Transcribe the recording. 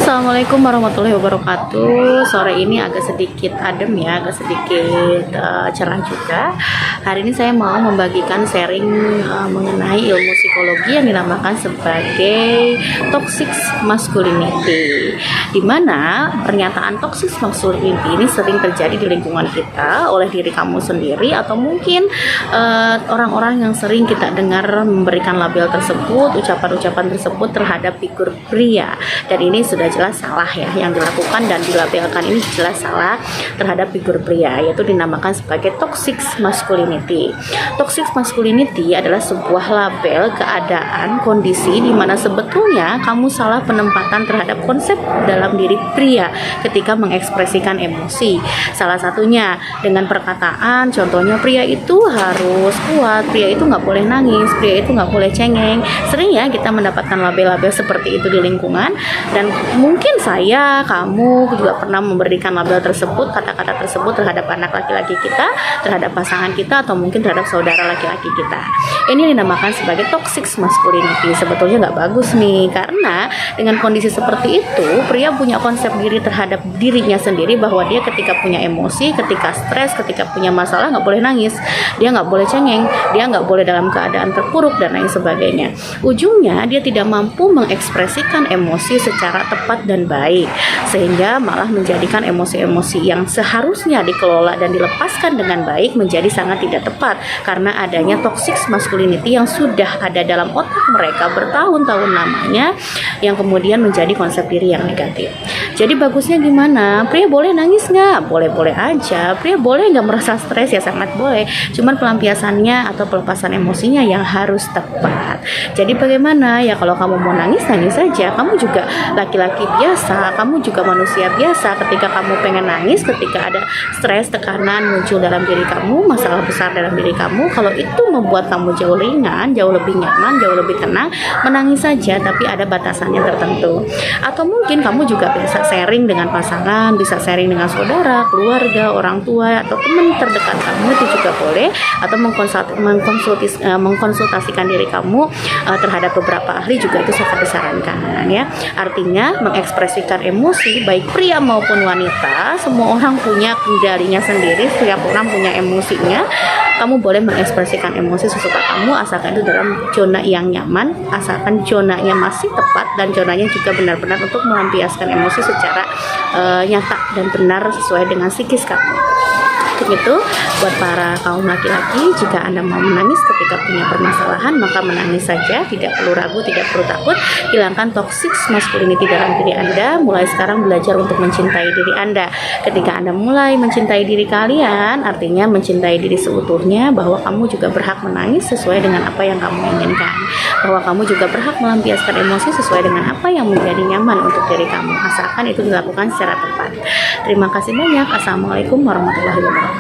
Assalamualaikum warahmatullahi wabarakatuh. Sore ini agak sedikit adem ya, agak sedikit cerah juga. Hari ini saya mau membagikan sharing mengenai ilmu psikologi yang dinamakan sebagai toxic masculinity, dimana pernyataan toxic masculinity ini sering terjadi di lingkungan kita oleh diri kamu sendiri, atau mungkin orang-orang yang sering kita dengar memberikan label tersebut, ucapan-ucapan tersebut terhadap figur pria. Dan ini sudah jelas salah ya, yang dilakukan dan dilabelkan ini jelas salah terhadap figur pria, yaitu dinamakan sebagai toxic masculinity. Toxic masculinity adalah sebuah label keadaan, kondisi di mana sebetulnya kamu salah penempatan terhadap konsep dalam diri pria ketika mengekspresikan emosi. Salah satunya dengan perkataan, contohnya pria itu harus kuat, pria itu nggak boleh nangis, pria itu nggak boleh cengeng. Sering ya kita mendapatkan label-label seperti itu di lingkungan, dan mungkin saya, kamu juga pernah memberikan label tersebut, kata-kata tersebut terhadap anak laki-laki kita, terhadap pasangan kita, atau mungkin terhadap saudara laki-laki kita. Ini dinamakan sebagai toxic masculinity. Sebetulnya nggak bagus nih, karena dengan kondisi seperti itu, pria punya konsep diri terhadap dirinya sendiri bahwa dia ketika punya emosi, ketika stres, ketika punya masalah nggak boleh nangis, dia nggak boleh cengeng, dia nggak boleh dalam keadaan terpuruk dan lain sebagainya. Ujungnya dia tidak mampu mengekspresikan emosi secara tepat dan baik, sehingga malah menjadikan emosi-emosi yang seharusnya dikelola dan dilepaskan dengan baik menjadi sangat tidak tepat, karena adanya toxic masculinity yang sudah ada dalam otak mereka bertahun-tahun lamanya, yang kemudian menjadi konsep diri yang negatif. Jadi bagusnya gimana? Pria boleh nangis nggak? Boleh-boleh aja. Pria boleh nggak merasa stres? Ya sangat boleh. Cuman pelampiasannya atau pelepasan emosinya yang harus tepat. Jadi bagaimana? Ya kalau kamu mau nangis, nangis saja. Kamu juga laki-laki biasa, kamu juga manusia biasa. Ketika kamu pengen nangis, ketika ada stres, tekanan muncul dalam diri kamu, masalah besar dalam diri kamu, kalau itu membuat kamu jauh ringan, jauh lebih nyaman, jauh lebih tenang, menangis saja, tapi ada batasannya tertentu. Atau mungkin kamu juga bisa sharing dengan pasangan, bisa sharing dengan saudara, keluarga, orang tua, atau teman terdekat kamu, itu juga boleh. Atau mengkonsultasikan diri kamu terhadap beberapa ahli juga itu sangat disarankan ya. Artinya mengekspresikan emosi baik pria maupun wanita, semua orang punya kendalinya sendiri, setiap orang punya emosinya. Kamu boleh mengekspresikan emosi sesuka kamu, asalkan itu dalam zona yang nyaman, asalkan zonanya masih tepat dan zonanya juga benar-benar untuk melampiaskan emosi secara nyata dan benar sesuai dengan psikis kamu. Begitu buat para kaum laki-laki, jika Anda mau menangis ketika punya permasalahan, maka menangis saja, tidak perlu ragu, tidak perlu takut. Hilangkan toxic masculinity dalam diri Anda. Mulai sekarang belajar untuk mencintai diri Anda. Ketika Anda mulai mencintai diri kalian, artinya mencintai diri seutuhnya, bahwa kamu juga berhak menangis sesuai dengan apa yang kamu inginkan, bahwa kamu juga berhak melampiaskan emosi sesuai dengan apa yang menjadi nyaman untuk diri kamu, asalkan itu dilakukan secara tepat. Terima kasih banyak. Assalamualaikum warahmatullahi wabarakatuh.